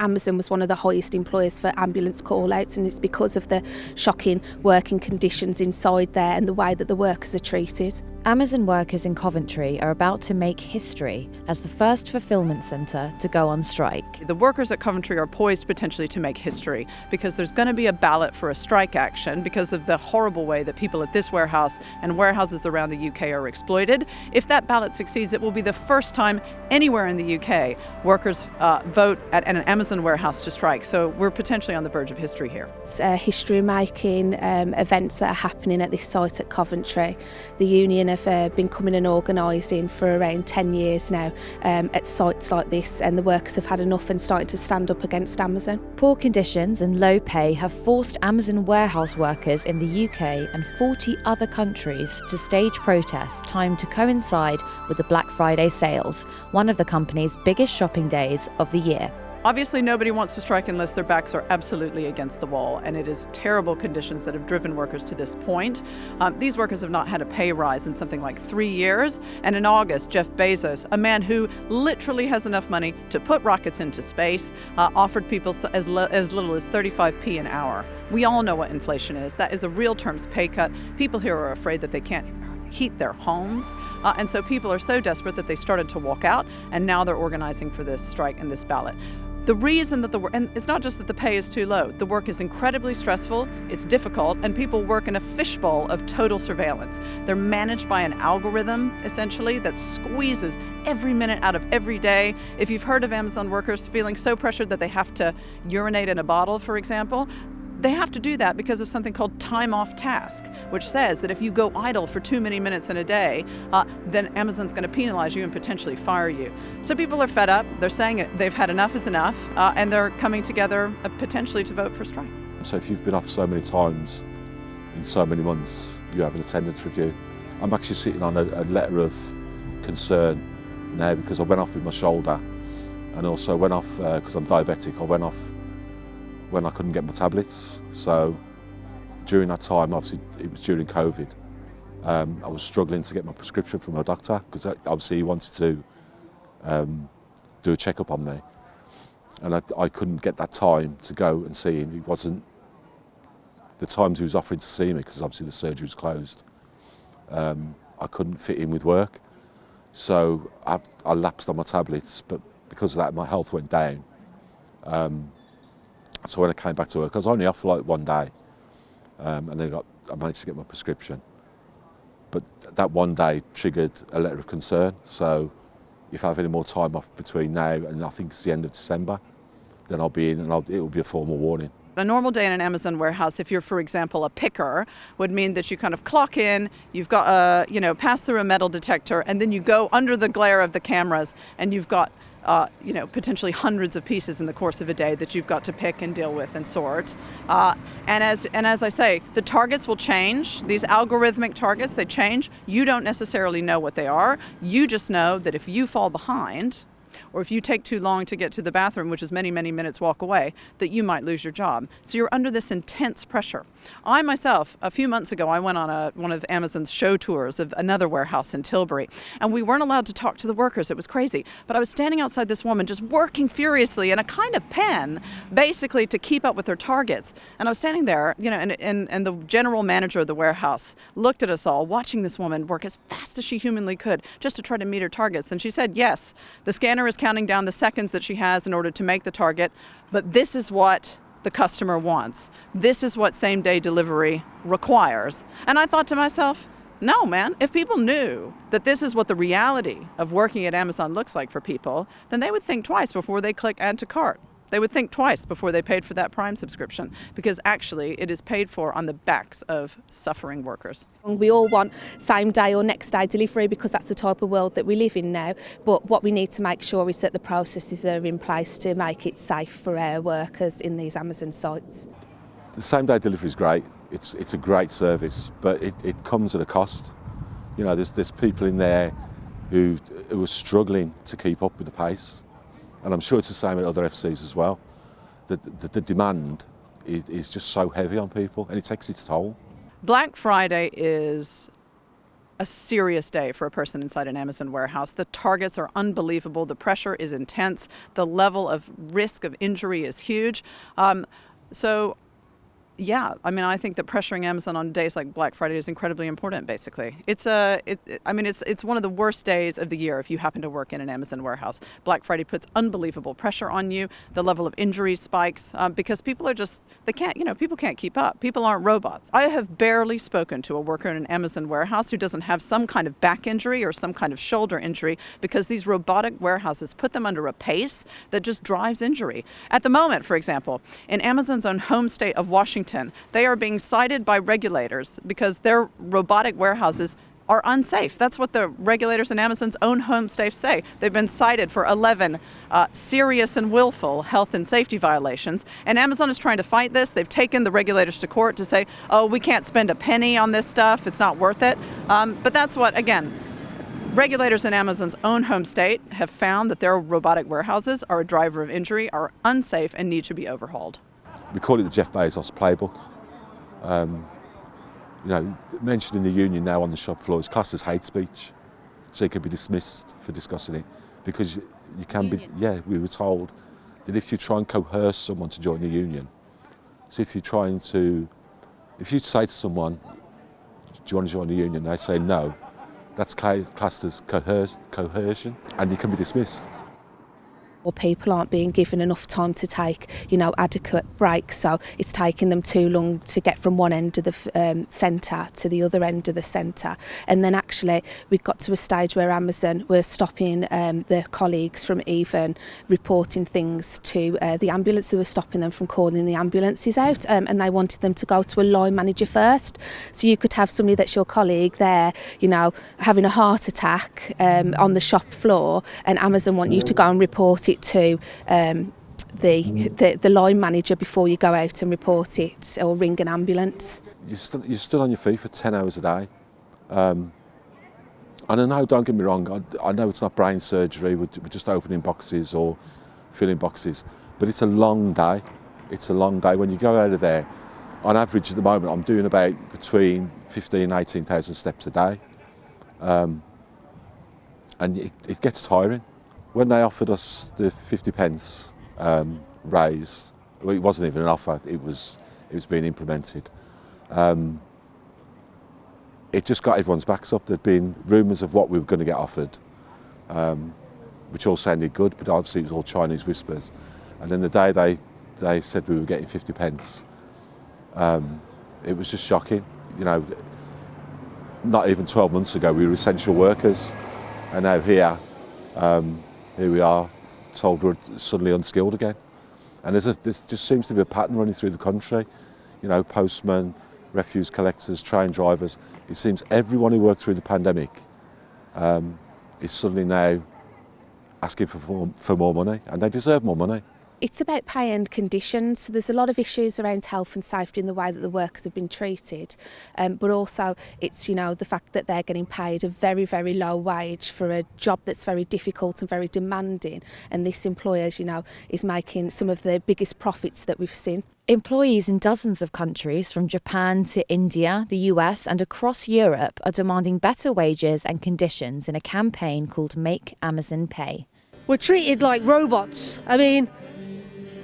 Amazon was one of the highest employers for ambulance call-outs, and it's because of the shocking working conditions inside there and the way that the workers are treated. Amazon workers in Coventry are about to make history as the first fulfilment centre to go on strike. The workers at Coventry are poised potentially to make history because there's going to be a ballot for a strike action because of the horrible way that people at this warehouse and warehouses around the UK are exploited. If that ballot succeeds, it will be the first time anywhere in the UK workers vote at an Amazon warehouse to strike. So we're potentially on the verge of history here. It's history-making events that are happening at this site at Coventry. The union have been coming and organising for around 10 years now at sites like this, and the workers have had enough and started to stand up against Amazon. Poor conditions and low pay have forced Amazon warehouse workers in the UK and 40 other countries to stage protests timed to coincide with the Black Friday sales, one of the company's biggest shopping days of the year. Obviously, nobody wants to strike unless their backs are absolutely against the wall, and it is terrible conditions that have driven workers to this point. These workers have not had a pay rise in something like 3 years, and in August, Jeff Bezos, a man who literally has enough money to put rockets into space, offered people as little as 35p an hour. We all know what inflation is. That is a real terms pay cut. People here are afraid that they can't heat their homes, and so people are so desperate that they started to walk out, and now they're organizing for this strike and this ballot. The reason that and it's not just that the pay is too low, the work is incredibly stressful, it's difficult, and people work in a fishbowl of total surveillance. They're managed by an algorithm, essentially, that squeezes every minute out of every day. If you've heard of Amazon workers feeling so pressured that they have to urinate in a bottle, for example, they have to do that because of something called time off task, which says that if you go idle for too many minutes in a day, then Amazon's going to penalize you and potentially fire you. So people are fed up. They're saying they've had enough is enough, and they're coming together potentially to vote for strike. So if you've been off so many times in so many months, you have an attendance review. I'm actually sitting on a letter of concern now because I went off with my shoulder, and also went off because I'm diabetic. I went off when I couldn't get my tablets. So during that time, obviously it was during COVID, I was struggling to get my prescription from my doctor because obviously he wanted to do a checkup on me, and I couldn't get that time to go and see him. It wasn't the times he was offering to see me because obviously the surgery was closed. I couldn't fit in with work, so I lapsed on my tablets, but because of that my health went down. So when I came back to work, I was only off for like 1 day, and then I managed to get my prescription. But that 1 day triggered a letter of concern. So if I have any more time off between now and I think it's the end of December, then I'll be in, and it will be a formal warning. A normal day in an Amazon warehouse, if you're, for example, a picker, would mean that you kind of clock in, you've got pass through a metal detector, and then you go under the glare of the cameras, and you've got potentially hundreds of pieces in the course of a day that you've got to pick and deal with and sort. And as I say, the targets will change. These algorithmic targets, they change. You don't necessarily know what they are. You just know that if you fall behind, or if you take too long to get to the bathroom, which is many, many minutes walk away, that you might lose your job. So you're under this intense pressure. I myself, a few months ago, I went on one of Amazon's show tours of another warehouse in Tilbury, and we weren't allowed to talk to the workers. It was crazy. But I was standing outside this woman just working furiously in a kind of pen, basically to keep up with her targets. And I was standing there, and the general manager of the warehouse looked at us all, watching this woman work as fast as she humanly could just to try to meet her targets. And she said, yes, the scanner is counting down the seconds that she has in order to make the target, but this is what the customer wants. This is what same-day delivery requires. And I thought to myself, no, man, if people knew that this is what the reality of working at Amazon looks like for people, then they would think twice before they click add to cart. They would think twice before they paid for that Prime subscription, because actually it is paid for on the backs of suffering workers. We all want same day or next day delivery because that's the type of world that we live in now. But what we need to make sure is that the processes are in place to make it safe for our workers in these Amazon sites. The same day delivery is great. It's a great service, but it comes at a cost. There's people in there who are struggling to keep up with the pace. And I'm sure it's the same at other FCs as well. The demand is just so heavy on people, and it takes its toll. Black Friday is a serious day for a person inside an Amazon warehouse. The targets are unbelievable. The pressure is intense. The level of risk of injury is huge. Yeah, I mean, I think that pressuring Amazon on days like Black Friday is incredibly important, basically. It's one of the worst days of the year if you happen to work in an Amazon warehouse. Black Friday puts unbelievable pressure on you. The level of injury spikes because people are just, people can't keep up. People aren't robots. I have barely spoken to a worker in an Amazon warehouse who doesn't have some kind of back injury or some kind of shoulder injury because these robotic warehouses put them under a pace that just drives injury. At the moment, for example, in Amazon's own home state of Washington, they are being cited by regulators because their robotic warehouses are unsafe. That's what the regulators in Amazon's own home state say. They've been cited for 11 serious and willful health and safety violations. And Amazon is trying to fight this. They've taken the regulators to court to say, oh, we can't spend a penny on this stuff. It's not worth it. But that's what, again, regulators in Amazon's own home state have found that their robotic warehouses are a driver of injury, are unsafe, and need to be overhauled. We call it the Jeff Bezos playbook. Mentioning the union now on the shop floor is classed as hate speech, so it could be dismissed for discussing it because you can be. Yeah, we were told that if you try and coerce someone to join the union, so if you say to someone, "Do you want to join the union?" they say no, that's classed as coercion, and you can be dismissed. Or people aren't being given enough time to take, adequate breaks. So it's taking them too long to get from one end of the centre to the other end of the centre. And then actually we've got to a stage where Amazon were stopping their colleagues from even reporting things to the ambulance. They were stopping them from calling the ambulances out, and they wanted them to go to a line manager first. So you could have somebody that's your colleague there, having a heart attack on the shop floor, and Amazon want you to go and report it to the line manager before you go out and report it or ring an ambulance. You're stood on your feet for 10 hours a day. And I know, don't get me wrong, I know it's not brain surgery, we're just opening boxes or filling boxes, but it's a long day. It's a long day. When you go out of there, on average at the moment, I'm doing about between 15,000 and 18,000 steps a day. And it gets tiring. When they offered us the 50p raise, well, it wasn't even an offer, it was being implemented. It just got everyone's backs up. There'd been rumours of what we were going to get offered, which all sounded good, but obviously it was all Chinese whispers. And then the day they said we were getting 50p, it was just shocking. Not even 12 months ago we were essential workers, and now here we are, told we're suddenly unskilled again. And there just seems to be a pattern running through the country. Postmen, refuse collectors, train drivers. It seems everyone who worked through the pandemic is suddenly now asking for more money, and they deserve more money. It's about pay and conditions. So there's a lot of issues around health and safety in the way that the workers have been treated, but also it's the fact that they're getting paid a very, very low wage for a job that's very difficult and very demanding, and this employer is making some of the biggest profits that we've seen. Employees in dozens of countries, from Japan to India, the US and across Europe, are demanding better wages and conditions in a campaign called Make Amazon Pay. We're treated like robots. I mean,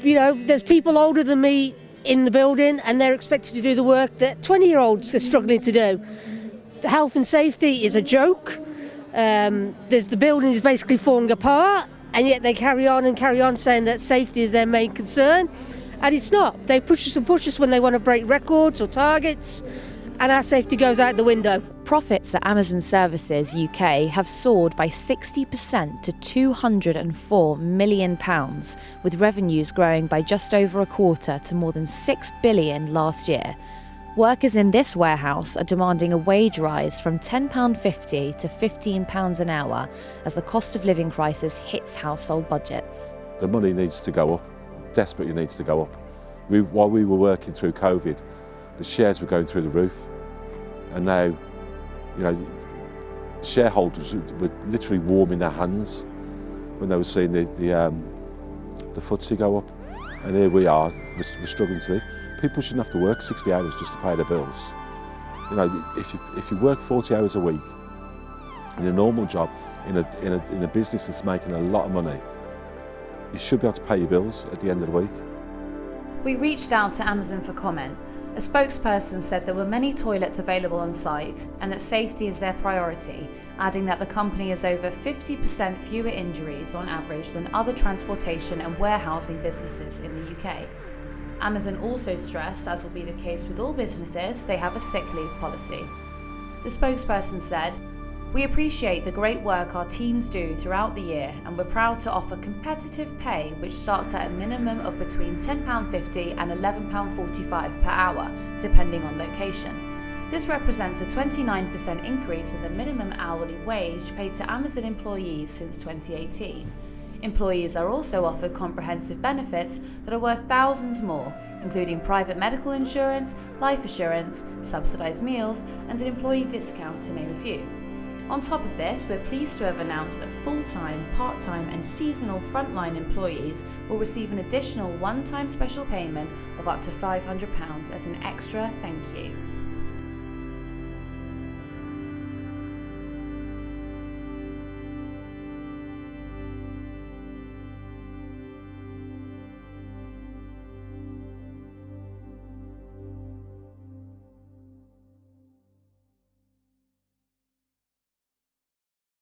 there's people older than me in the building and they're expected to do the work that 20-year-olds are struggling to do. The health and safety is a joke. The building is basically falling apart, and yet they carry on saying that safety is their main concern. And it's not. They push us when they want to break records or targets, and our safety goes out the window. Profits at Amazon Services UK have soared by 60% to £204 million, with revenues growing by just over a quarter to more than £6 billion last year. Workers in this warehouse are demanding a wage rise from £10.50 to £15 an hour as the cost of living crisis hits household budgets. The money needs to go up, desperately needs to go up. While we were working through COVID, the shares were going through the roof, and now shareholders were literally warming their hands when they were seeing the FTSE go up, and here we are, we're struggling to live. People shouldn't have to work 60 hours just to pay their bills. You know, if you work 40 hours a week in a normal job, in a business that's making a lot of money, you should be able to pay your bills at the end of the week. We reached out to Amazon for comment. A spokesperson said there were many toilets available on site and that safety is their priority, adding that the company has over 50% fewer injuries on average than other transportation and warehousing businesses in the UK. Amazon also stressed, as will be the case with all businesses, they have a sick leave policy. The spokesperson said, "We appreciate the great work our teams do throughout the year, and we're proud to offer competitive pay which starts at a minimum of between £10.50 and £11.45 per hour, depending on location. This represents a 29% increase in the minimum hourly wage paid to Amazon employees since 2018. Employees are also offered comprehensive benefits that are worth thousands more, including private medical insurance, life assurance, subsidised meals, and an employee discount, to name a few. On top of this, we're pleased to have announced that full-time, part-time and seasonal frontline employees will receive an additional one-time special payment of up to £500 as an extra thank you."